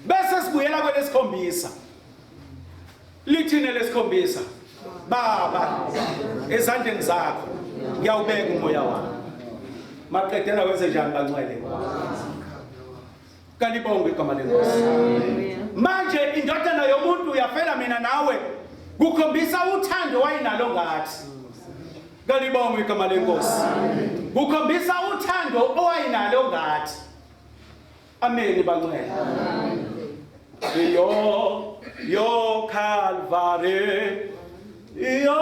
Bese sibuyela kwelesikhombisa. Lithini lesikhombisa? Baba, ezandleni zakho ngiyawubeka umoya wami. Maqedela wenze njani bangcwele? Kanibonge igama lenkosi. Manje indodana yomuntu uyafela mina nawe kukhombisa uthando wayinalo ngathi. Kanibonge igama lenkosi. Kukhombisa uthando owayinalo ngathi. Amen bangcwele. Yo Calvary. Yo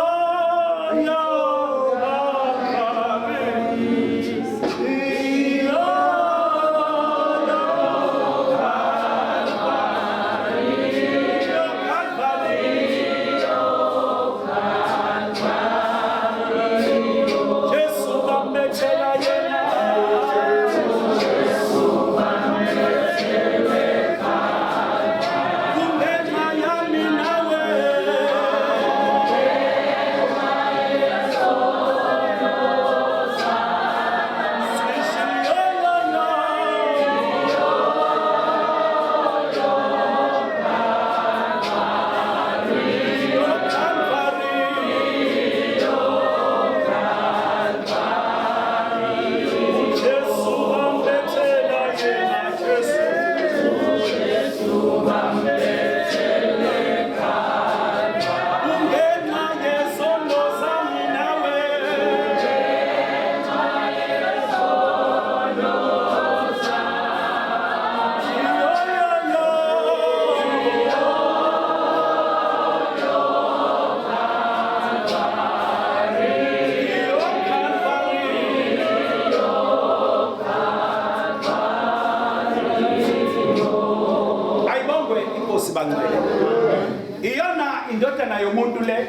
iyona indodana yomuntu le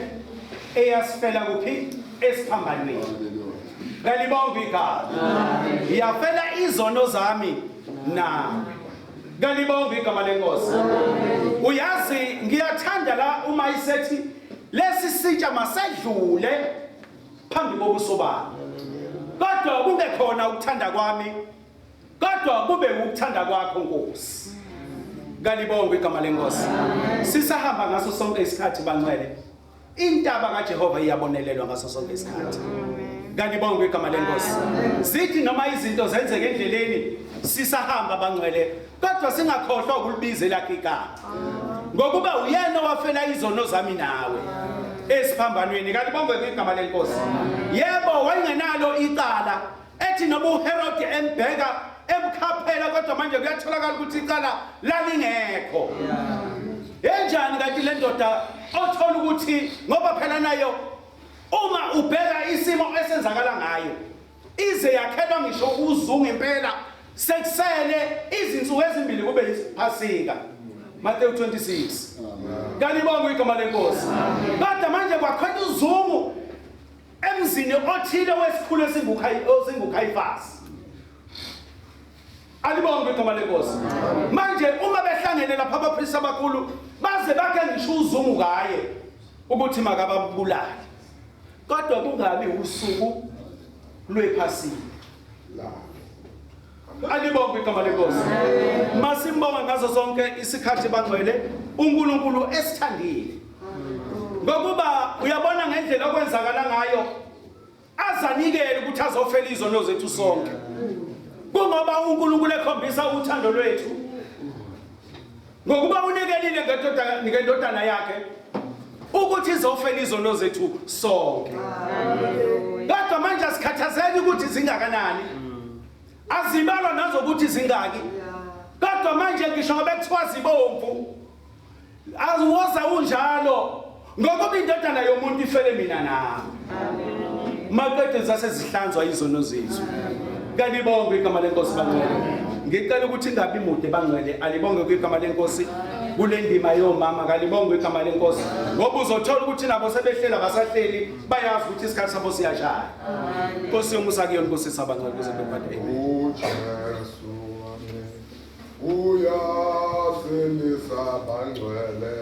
eyasifela kuphi esiphambanweni. Ngalibonga igama. Yafela izono zami na. Ngalibonga igama lenkosi. Uyazi ngiyathanda la uma isethi lesi sitsha masedlule phambi kobuso bami. Kodwa kungekhona ukuthanda kwami. Kodwa kube ukuthanda kwakho Nkosi. Ngalibonga igama lenkosi. Sisahamba ngaso sonke isikhathi bangcwele. Intaba kaJehova iyabonelelwa ngaso sonke isikhathi. Ngalibonga igama lenkosi. Sithi noma izinto zenzeke endleleni sisahamba bangcwele kodwa singakhohlwa ukulibiza lakhe igama. Ngokuba uyena wafela izono zami nawe esiphambanweni. Ngalibonga igama lenkosi. Yebo wayengenalo icala ethi noma uHerod embheka emkhaphela kodwa manje kuyatholakala ukuthi icala lalingekho. Enjani kanti le ndoda othola ukuthi ngoba phela nayo uma ubheka isimo esenzakala ngayo ize yakhelwa ngisho uzungu impela sekusele izinsuku ezimbili kube iphasika. Matthew 26. Ngalibonga igama lenkosi. Kodwa manje kwakhona uzungu emzini othile wesikhulu esinguKhayifasi. Alibonga igama lenkosi. Manje uma behlangene lapha abaphristi abakhulu baze bakhe ngisho uzungu ngaye ukuthi makababulale. Kodwa kungabi usuku lwephasika. Alibonga igama lenkosi. Masimbonga ngazo zonke isikhathi bangcwele uNkulunkulu esithandile. Ngokuba uyabona ngendlela okwenzakala ngayo azanikele ukuthi azofela izono zethu sonke. Kungoba uNkulunkulu ekhombisa uthando lwethu. Ngokuba unikelile ngendodana yakhe ukuthi izofela izono zethu sonke. Kodwa manje asikhathazeki ukuthi zingakanani. Azibalwa nazo ukuthi zingaki. Kodwa manje ngisho ngoba kuthiwa zibomvu. Aziwoza unjalo. Ngokuba indodana yomuntu ifele mina nawe. Amen. Maqede zasezihlanzwa izono zethu. Kanibonge igama lenkosi bangcwele. Ngicela ukuthi ingabi mude bangcwele. Alibonge igama lenkosi. kule ndima yomama. Kalibonge igama lenkosi. Ngoba uzothola ukuthi nabo sebehlela basahleli bayazi ukuthi isikhathi sabo siyashaya. Nkosi yomusa kuyona Nkosi sabangcwele kuze bephathe. uJesu wami uyasinisa bangcwele.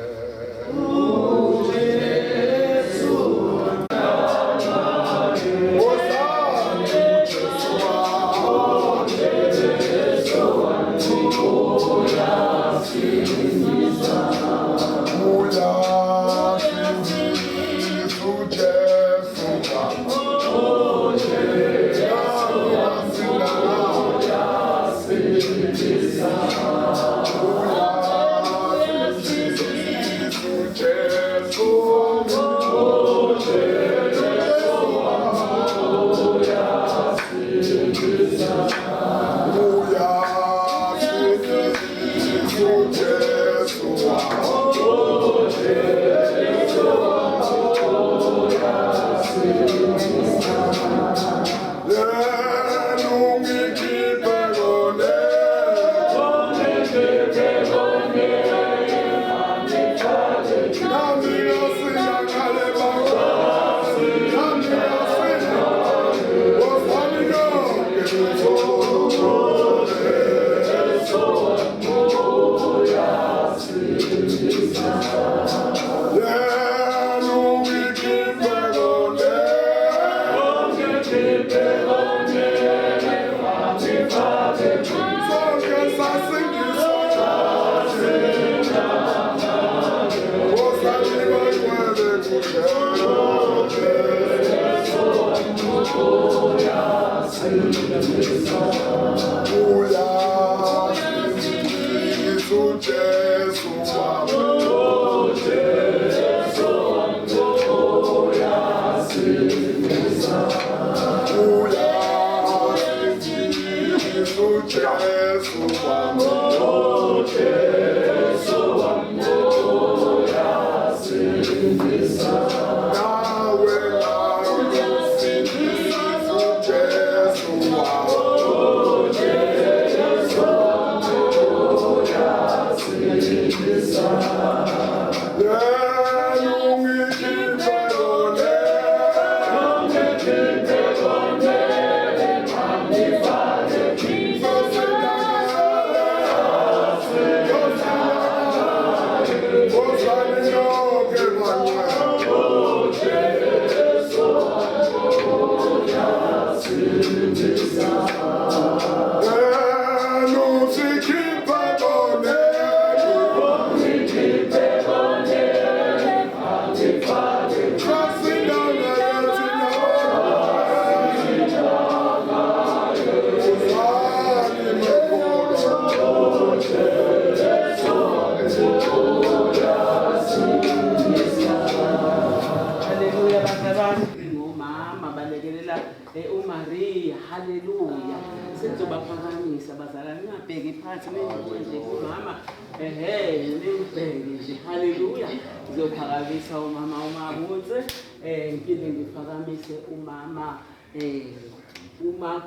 uMaria, haleluya. Sizobaphakamisa bazalwane, ningabheki phansi nibuye nje kumama. Nibheke nje, haleluya. Ngizophakamisa umama uMabutse, ngiphinde ngiphakamise umama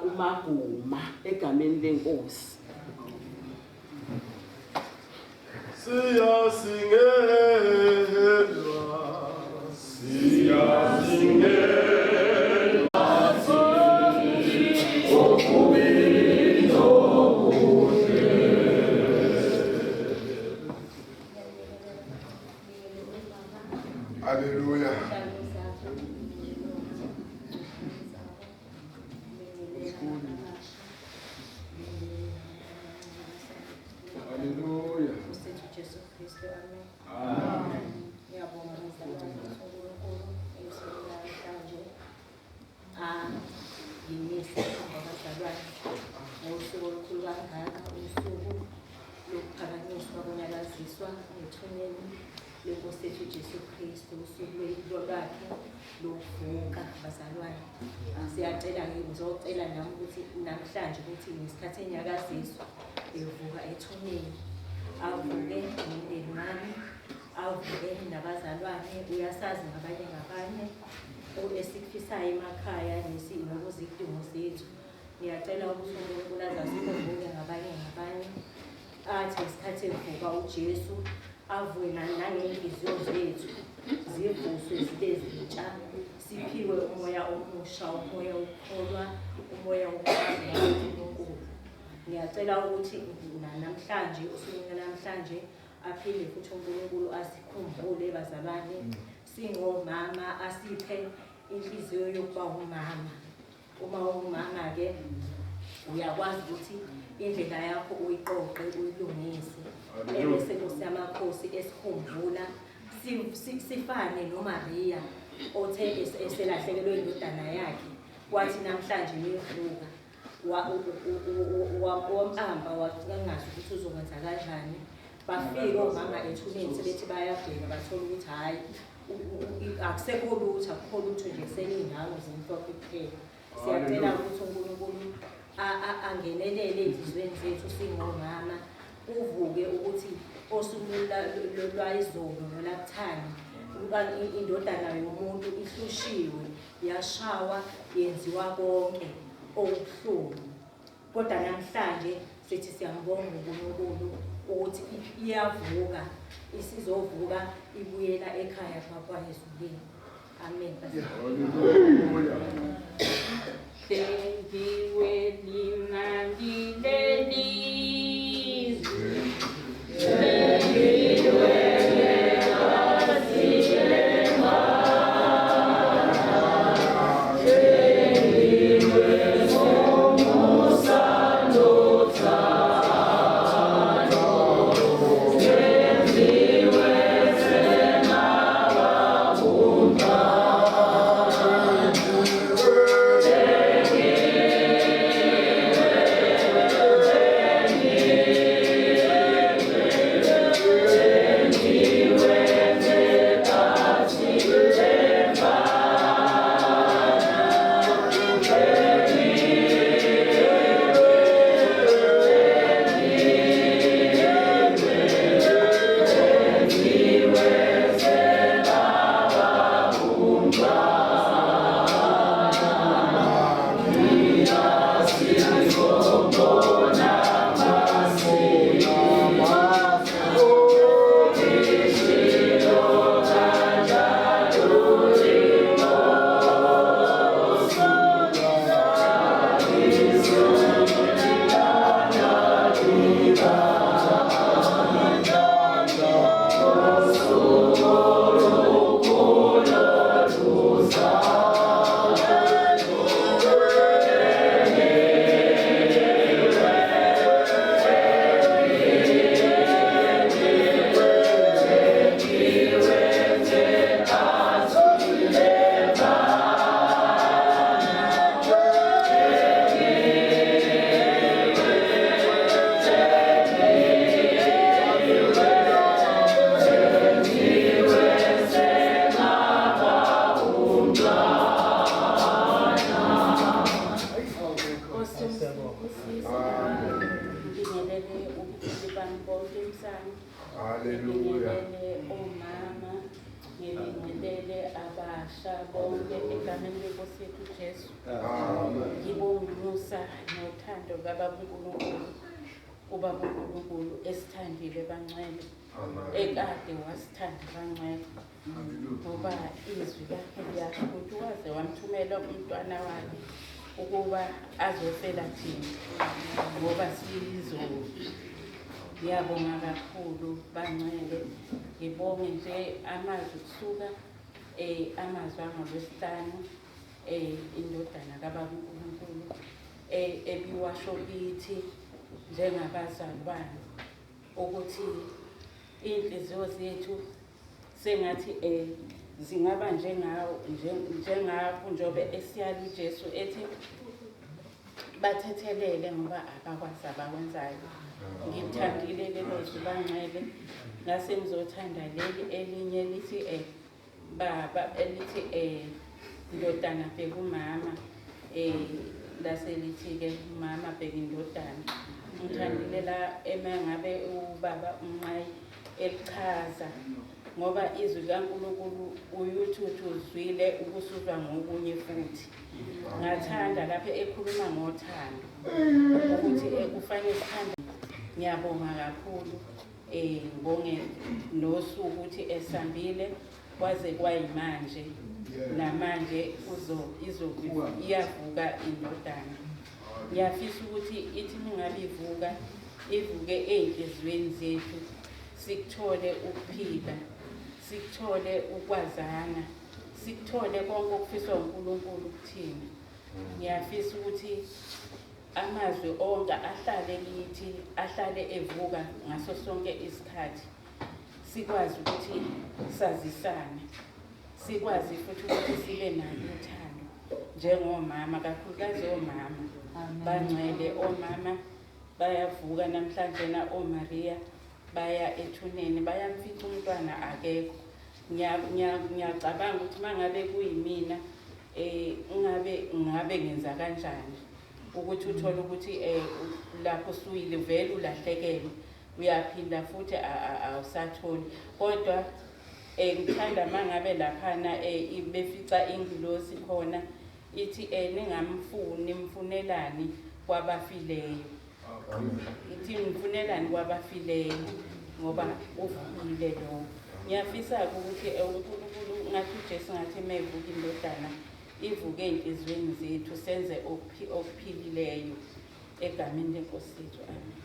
uMaguma egameni leNkosi. Siyasingelwa Hallelujah. Hallelujah. Jesu Kristu, amen. Amen. Ngiyabonga uNkulunkulu esuku namhlanje. Yimisa abazalwane ngosuku olukhulu kangaka, usuku lokuphakanyiswa konyakaziswa ngethuneni leNkosi yethu Jesu Kristu, usuku lwakhe lokuvuka bazalwane. Siyacela-ke, ngizocela nami ukuthi namhlanje ukuthi ngesikhathi enyakaziswa evuka ethuneni avuke nomndeni wami, avuke nabazalwane. Uyasazi ngabanye esikufisayo emakhaya nokuzidingo zethu. Ngiyacela ukuthi uNkulunkulu azasikhumbule ngabanye athi ngesikhathi evuka uJesu avuye nangenhliziyo zethu zivuswe zibe zintsha, siphiwe umoya omusha, umoya wokukholwa, umoya wokwazi uNkulunkulu. Ngiyacela ukuthi namhlanje usuku namhlanje aphinde futhi uNkulunkulu asikhumbule bazalwane, singomama asiphe inhliziyo yokuba umama. Uma ungumama-ke uyakwazi ukuthi indlela yakho uyiqoqe uyilungise, ebese Nkosi yamakhosi esikhumbula sifane noMaria othe eselahlekelwe indodana yakhe, kwathi namhlanje nivuka wamhamba wangazi ukuthi uzokwenza kanjani. Bafika omama ethuneni sebethi bayabheka bathola ukuthi hhayi akusekho lutho, akukho lutho nje seniy'ngane zimhlophe kuphela. Siyacela ukuthi uNkulunkulu angenelele ey'nhlizweni zethu singomama, uvuke ukuthi osuku lwayizolo nolwakuthani indodana yomuntu ihlushiwe, yashawa, yenziwa konke okubuhlungu. Kodwa namhlanje sithi siyambonga uNkulunkulu ukuthi iyavuka, isizovuka ibuyela ekhaya kwaKwaZulu. Amen. Sengiwe limnandi lelizwe, sengiwe ngazilema, sengiwe ngomusa nothando, sengiwe senababumba. Hallelujah. Omama, ngibingelele abasha bonke egameni leNkosi yethu Jesu. Ngibonga umusa nothando kaBaba uNkulunkulu, uBaba uNkulunkulu esithandile bangcwele, ekade wasithanda bangcwele, ngoba izwi lakhe liyasho ukuthi waze wamthumela umntwana wakhe ukuba azofela thina ngoba siyizono. Ngiyabonga kakhulu bangcwele, ngibonge nje amazwi kusuka amazwi angoLwesihlanu indodana kaBaba uNkulunkulu ebiwasho kithi njengabazalwane ukuthi inhliziyo zethu sengathi zingaba njengabo njobe esiyala uJesu ethi bathethelele ngoba abakwazi abakwenzayo. Ngithandile lelo zwi bangcwele, ngase ngizothanda leli elinye lithi baba elithi indodana bheka umama, lase lithi-ke umama bheka indodana. Ngithandile la emangabe ubaba uNqayi elichaza ngoba izwi kaNkulunkulu uyuthi uzwile ukusuzwa ngokunye futhi. Ngathanda lapha ekhuluma ngothando ukuthi kufanele sithande. Ngiyabonga kakhulu ngibonge nosuku ukuthi esambile kwaze kwayimanje namanje iyavuka indodana. Ngiyafisa ukuthi ithi mingabe ivuke ey'nhliziyweni zethu, sikuthole ukuphila, sikuthole ukwazana, sikuthole konke okufiswa uNkulunkulu kuthina. Ngiyafisa ukuthi amazwi onke ahlale kithi, ahlale evuka ngaso sonke isikhathi, sikwazi ukuthi sazisane, sikwazi futhi ukuthi sibe nalo uthando njengomama, kakhulukazi omama bangcwele. Omama bayavuka namhlanje na oMaria baya ethuneni, bayamfica umntwana akekho. Ngiyacabanga ukuthi mangabe kuyimina ngabe ngenza kanjani ukuthi uthole ukuthi lapho suyile vele ulahlekelwe, uyaphinda futhi awusatholi. Kodwa ngithanda mangabe laphana befica ingilosi khona ithi ningamfuni, mfunelani kwabafileyo. Ithi mfunelani kwabafileyo ngoba uvukile lo. Ngiyafisa-ke ukuthi uNkulunkulu ngathi uJesu ngathi mevuka indodana ivuke ey'nhliziyweni zethu, senze okuphilileyo egameni leNkosi yethu. Amen.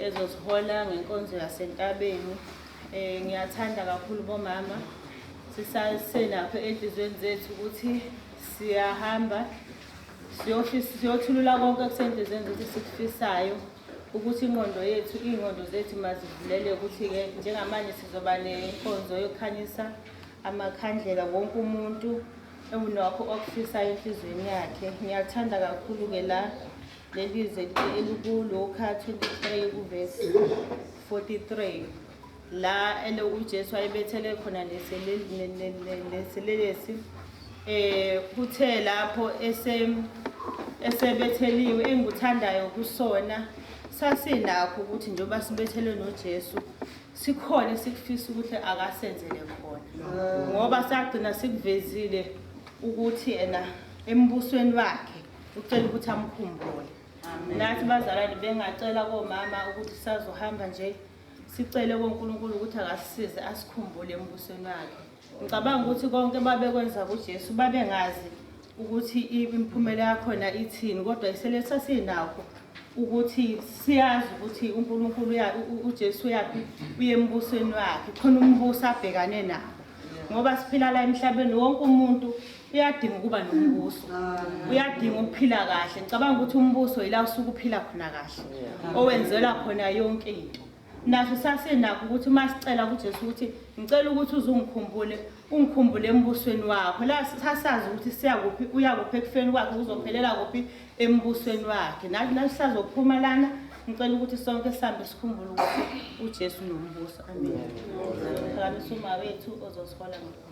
Ezosihola ngenkonzo yasentabeni. Ngiyathanda kakhulu bomama sisasenapho enhlizweni zethu ukuthi siyahamba siyothulula konke kusenhlizweni zethu sikufisayo ukuthi iy'ngqondo zethu mazivulele ukuthi-ke njengamanje sizoba nenkonzo yokukhanyisa amakhandlela wonke umuntu unakho okufisayo enhlizweni yakhe. Ngiyathanda kakhulu-ke la lelizwe elikuLuka 23 kuvesi 43 la uJesu ayebethele khona neselelesi kuthe lapho esebetheliwe engikuthandayo kusona sasinakho ukuthi njengoba sibethelwe noJesu sikhona sikufisa ukuthi akasenzele khona ngoba sagcina sikuvezile ukuthi embusweni wakhe ucela ukuthi amkhumbule. Nathi bazalwane bengacela komama ukuthi sazohamba nje sicele kuNkulunkulu ukuthi akasisize asikhumbule embusweni wakhe. Ngicabanga ukuthi konke babekwenza kuJesu babengazi ukuthi imiphumela yakhona ithini kodwa isele sasinakho ukuthi siyazi ukuthi uNkulunkulu uJesu yaphi uye embusweni wakhe khona umbuso abhekane nawo ngoba siphila la emhlabeni wonke umuntu uyadinga ukuba nombuso uyadinga ukuphila kahle. Ngicabanga ukuthi umbuso yila usuku uphila khona kahle owenzela khona yonke into. Naso sasenakho ukuthi masicela kuJesu ukuthi ngicela ukuthi ungikhumbule embusweni wakho la sasazi ukuthi siyakuphi uyakuphi ekufeni kwakhe uzophelela kuphi embusweni wakhe. Nathi sazophuma lana ngicela ukuthi sonke sihambe sikhumbule ukuthi uJesu nombuso. Amen. Ngicela uma wethu ozosihola ngokho.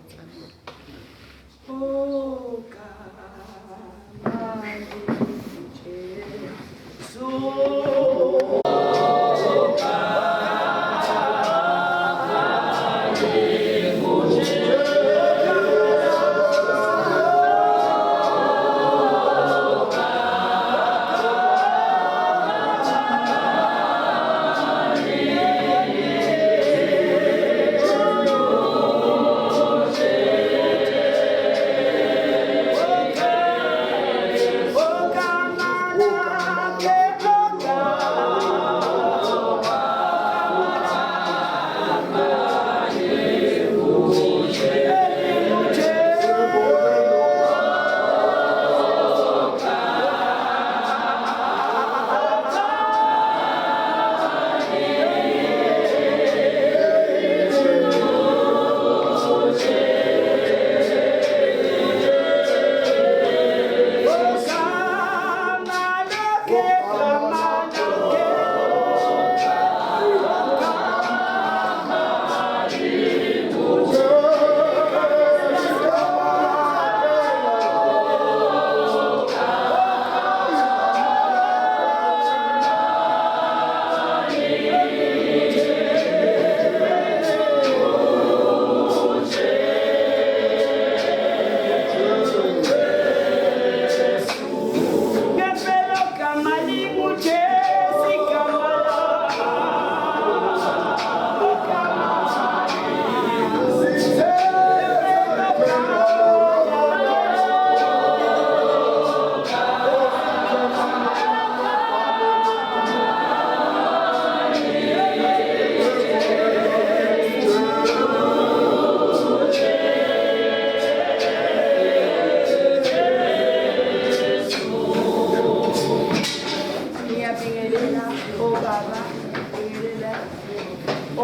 Oh God,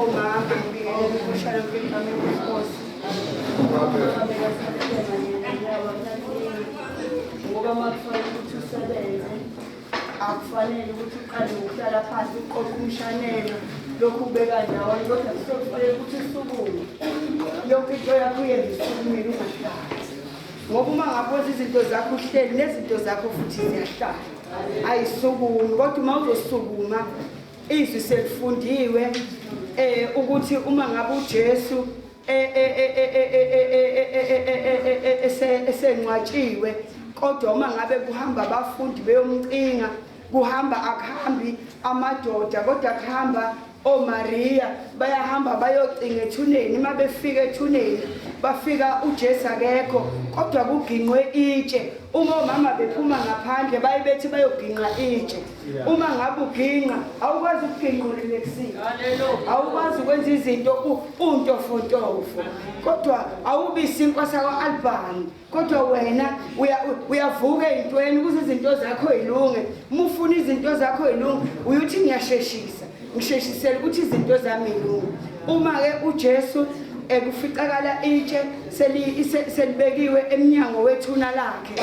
omama ngibingelela ukushaya kwegama lenkosi. Ngoba makufanele ukuthi usebenze akufanele ukuthi uqale ngokuhlala phansi uqoqe umshanelo lokhu ubeka ndawonye kodwa kufanele ukuthi usukume yonke into yakho uyenze isukumile ungahlali ngoba uma ngaphoza izinto zakho uhleli nezinto zakho futhi ziyahlala ayisukumi kodwa uma uzosukuma izwi selifundiwe ukuthi uma ngabe uJesu esenqwatshiwe kodwa uma ngabe kuhamba abafundi beyomcinga kuhamba akuhambi amadoda kodwa kuhamba oMaria bayahamba bayocinga ethuneni uma befika ethuneni bafika uJesu akekho kodwa kuginqwe itshe uma omama bephuma ngaphandle bayibethi bayoginqa itshe uma ngabe uginqa awukwazi ukuginqula lekusini awukwazi ukwenza izinto untofontofo kodwa awubisi inkwasa kwaAlbani kodwa wena uyavuka ezintweni ukuze izinto zakho zilunge uma ufuna izinto zakho zilunge uyuthi ngiyasheshisa ngisheshisela ukuthi izinto zami zilunge uma ke uJesu ekuficakala itshe selibekiwe eminyango wethuna lakhe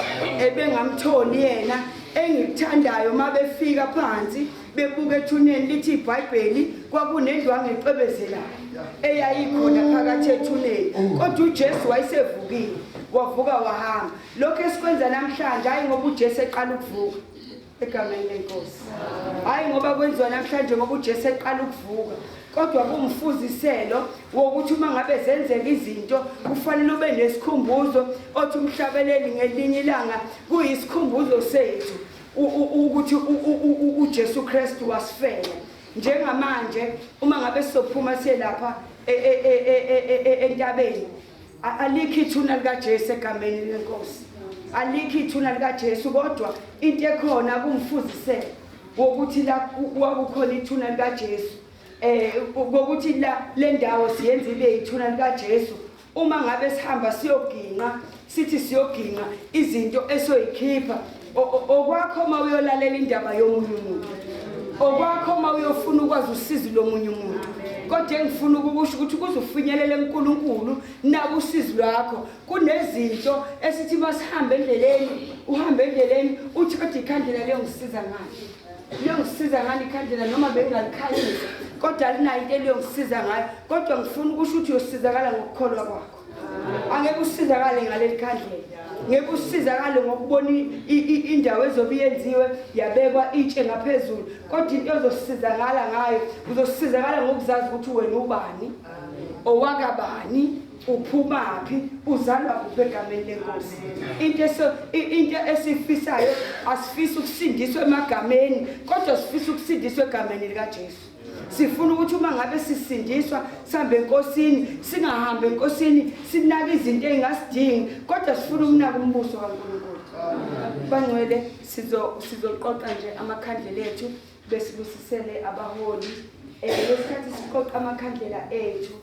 ebengamtholi yena engikuthandayo mabefika phansi bebuka ethuneni lithi iBhayibheli kwakunendwangu ecebezelayo eyayikhona phakathi ethuneni kodwa uJesu wayesevukile wavuka wahamba lokho esikwenza namhlanje hayi ngoba uJesu eqala ukuvuka egameni lenkosi hayi ngoba kwenziwa namhlanje ngoba uJesu eqala ukuvuka kodwa kumfuziselo wokuthi uma ngabe zenzeka izinto kufanele ube nesikhumbuzo othi umhlabeleli ngelinye ilanga kuyisikhumbuzo sethu ukuthi uJesu Kristu wasifela njengamanje uma ngabe sizophuma siye lapha entabeni alikho ithuna likaJesu egameni lenkosi alikho ithuna likaJesu kodwa into ekhona kumfuziselo wokuthi la kukhona ithuna likaJesu ukuthi la le ndawo siyenza ibe ithuna likaJesu uma ngabe sihamba siyoginqa sithi siyoginqa izinto esoyikhipha okwakho uma uyolalela indaba yomunye umuntu okwakho uma uyofuna ukwazi usizo lomunye umuntu kodwa engifuna ukusho ukuthi kuzofinyelela eNkulunkulu nabo usizo lwakho kunezinto esithi masihambe endleleni uhambe endleleni uthi kodwa ikhandlela leyo ngisiza ngani liyongisiza ngani ikhandlela noma bengalikhanyisa kodwa alinayo into eliyongisiza ngayo kodwa ngifuna ukusho ukuthi uyosizakala ngokukholwa kwakho angeke usizakale ngaleli khandlela ngeke usizakale ngokubona indawo ezobe yenziwe yabekwa itshe ngaphezulu kodwa into ozosizakala ngayo uzosizakala ngokuzazi ukuthi wena ubani owakabani uphumaphi uzalwa kuphi egameni lenkosi into esifisayo asifisa ukusindiswa emagameni kodwa sifisa ukusindiswa egameni likaJesu sifuna ukuthi uma ngabe sisindiswa sihambe enkosini singahambe enkosini sinaka izinto engasidingi kodwa sifuna ukunaka umbuso kaNkulunkulu bangcwele sizoqoqa nje amakhandlela ethu besibusisele abaholi lesikhathi siqoqa amakhandlela ethu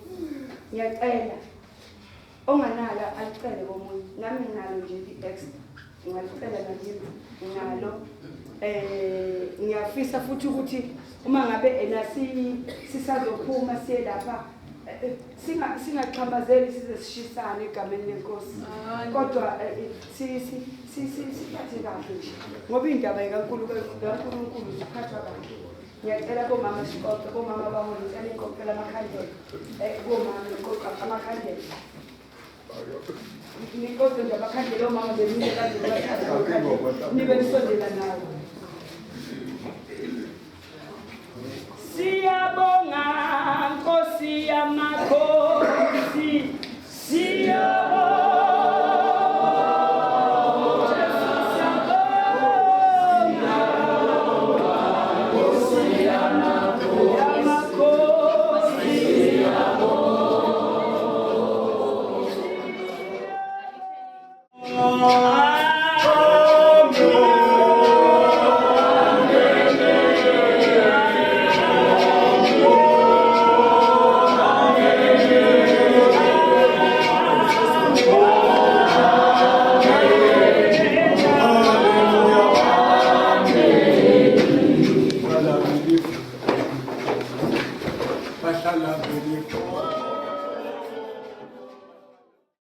ngiyacela onganala alicele komunye nami nginalo nje i-extra ngicela nami nginalo ngiyafisa futhi ukuthi uma ngabe sisazophuma siye lapha singaxhambazeli size sishisane egameni lenkosi kodwa siphathe kahle nje ngoba indaba kaNkulunkulu ziphathwa kahle ngiyacela bomama siqoqe bomama abaholi ngicela iqoqela amakhandlela bomama iqoqa amakhandlela niqoqe nje amakhandlela omama bemile kanje nibe nisondela nawo siyabonga Nkosi yamakhosi siyabonga bahlala belekho